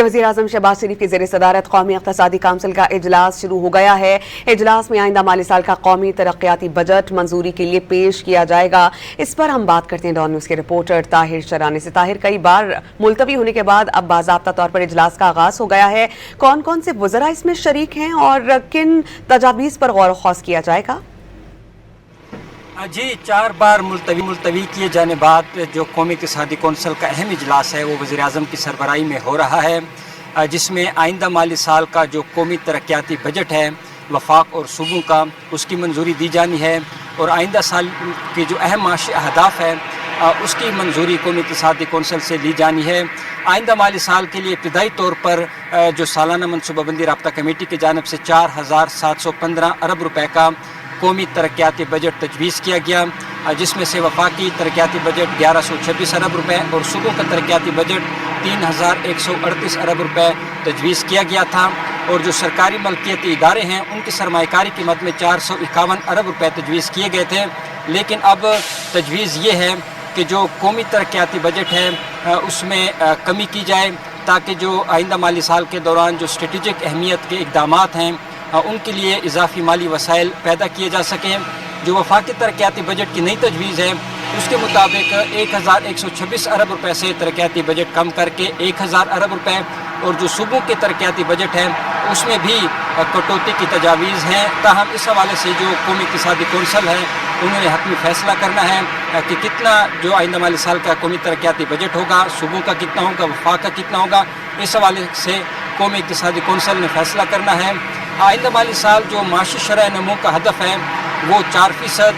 के वज़ीर-ए-आज़म शहबाज शरीफ की ज़ेर सदारत कौमी इक़्तिसादी काउंसिल का इजलास शुरू हो गया है। इजलास में आइंदा माली साल का कौमी तरक्याती बजट मंजूरी के लिए पेश किया जाएगा। इस पर हम बात करते हैं डॉन न्यूज़ के रिपोर्टर ताहिर शरानी से। ताहिर, कई बार मुलतवी होने के बाद अब बाज़ाब्ता तौर पर इजलास का आगाज़ हो गया है। कौन कौन से वज़रा इसमें शरीक हैं और किन तजावीज़ पर गौर व खौस किया जाएगा? जी, 4 बार मुलतवी किए जाने बाद जो कौमी इक़्तिसादी कौंसिल का अहम इजलास है वो वज़ीर-ए-आज़म की सरबराही में हो रहा है, जिसमें आइंदा माली साल का जो कौमी तरक्याती बजट है वफाक और सूबों का, उसकी मंजूरी दी जानी है और आइंदा साल के जो अहम माशी अहदाफ है उसकी मंजूरी कौमी इक़्तिसादी कौंसिल से ली जानी है। आइंदा माली साल के लिए इब्तदाई तौर पर जो सालाना मनसूबाबंदी राब्ता कमेटी की जानिब से 4,715 अरब रुपए का कौमी तरक्याती बजट तजवीज़ किया गया, जिसमें से वफाकी तरक्याती बजट 1126 अरब रुपए और सूबों का तरक्याती बजट 3,138 अरब रुपए तजवीज़ किया गया था। और जो सरकारी मलकियती इदारे हैं उनकी सरमायाकारी कीमत में 451 अरब रुपए तजवीज़ किए गए थे। लेकिन अब तजवीज़ ये है कि जो कौमी तरक्याती बजट है उसमें कमी की जाए, ताकि जो आइंदा माली साल के दौरान जो स्ट्रेटेजिक अहमियत के इक़दामात हैं उनके लिए इजाफी माली वसाइल पैदा किए जा सकें। जो वफाकी तरक्याती बजट की नई तजवीज़ है उसके मुताबिक 1,126 अरब रुपए से तरक्याती बजट कम करके 1,000 अरब रुपए, और जो सूबों के तरक्याती बजट है उसमें भी कटौती की तजावीज़ हैं। ताहम इस हवाले से जो कौमी इक़्तिसादी कौंसिल है उन्होंने हतमी फैसला करना है कि कितना जो आइंदा माली साल का कौमी तरक्याती बजट होगा, सूबों का कितना होगा, वफाक का कितना होगा, इस हवाले से कौमी इक़्तिसादी कौंसिल ने फैसला करना है। आइंदा माली साल जो माशी शरह नमू का हदफ है वो 4%,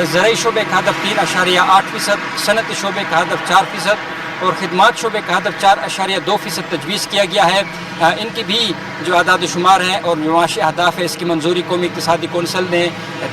ज़राई शोबे का हदफ 3.8%, सनती शोबे का हदफ 4% और खिदमात शोबे का हदफ 4.2% तजवीज़ किया गया है। इनकी भी जो आदाद शुमार हैं और मुआशी अहदाफ है इसकी मंजूरी कौमी इक़्तिसादी कौंसिल ने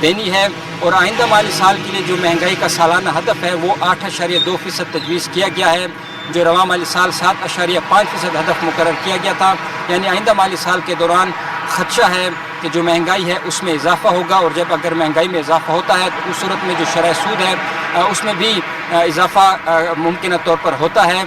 देनी है। और आइंदा माली साल के लिए जो महंगाई का सालाना हदफ है वो 8.2% तजवीज़ किया गया है, जो रवा माली साल 7.5% हदफ मुकर्रर किया गया था। यानी आइंदा माली साल के दौरान खदशा है कि जो महंगाई है उसमें इजाफा होगा, और जब अगर महंगाई में इजाफा होता है तो उस सूरत में जो शरह सूद है उसमें भी इजाफा मुमकिन तौर पर होता है।